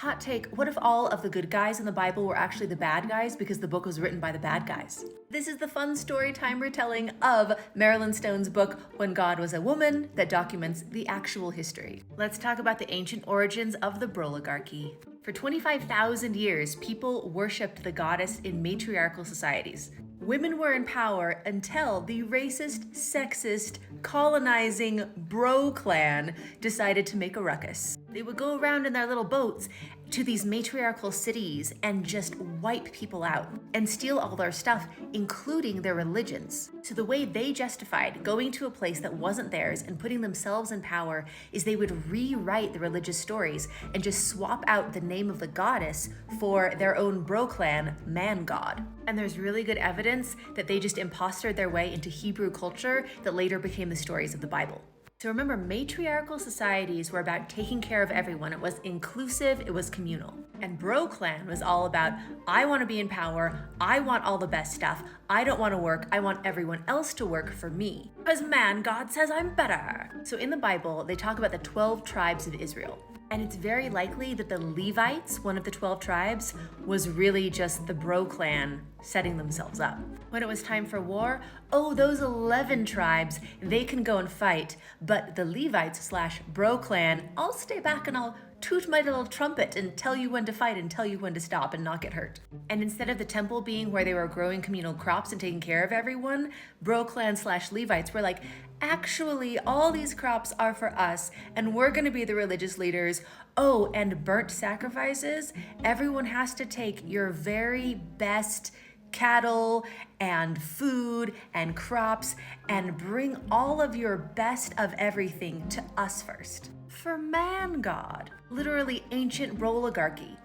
Hot take, what if all of the good guys in the Bible were actually the bad guys because the book was written by the bad guys? This is the fun story time retelling of Marilyn Stone's book, When God Was a Woman, that documents the actual history. Let's talk about the ancient origins of the Broligarchy. For 25,000 years, people worshipped the goddess in matriarchal societies. Women were in power until the racist, sexist, colonizing bro clan decided to make a ruckus. They would go around in their little boats to these matriarchal cities and just wipe people out and steal all their stuff, including their religions. So the way they justified going to a place that wasn't theirs and putting themselves in power is they would rewrite the religious stories and just swap out the name of the goddess for their own bro clan man god. And there's really good evidence that they just impostered their way into Hebrew culture that later became the stories of the Bible. So remember, matriarchal societies were about taking care of everyone. It was inclusive, it was communal. And Bro Clan was all about, I want to be in power, I want all the best stuff, I don't want to work, I want everyone else to work for me. Because man, God says I'm better. So in the Bible, they talk about the 12 tribes of Israel. And it's very likely that the Levites, one of the 12 tribes, was really just the Bro Clan setting themselves up. When it was time for war, oh, those 11 tribes, they can go and fight, but the Levites / Bro Clan, I'll stay back and I'll toot my little trumpet and tell you when to fight and tell you when to stop and not get hurt. And instead of the temple being where they were growing communal crops and taking care of everyone, Bro Clan / Levites were like, actually, all these crops are for us, and we're gonna be the religious leaders. Oh, and burnt sacrifices, everyone has to take your very best cattle and food and crops and bring all of your best of everything to us first. For man God, literally ancient Broligarchy.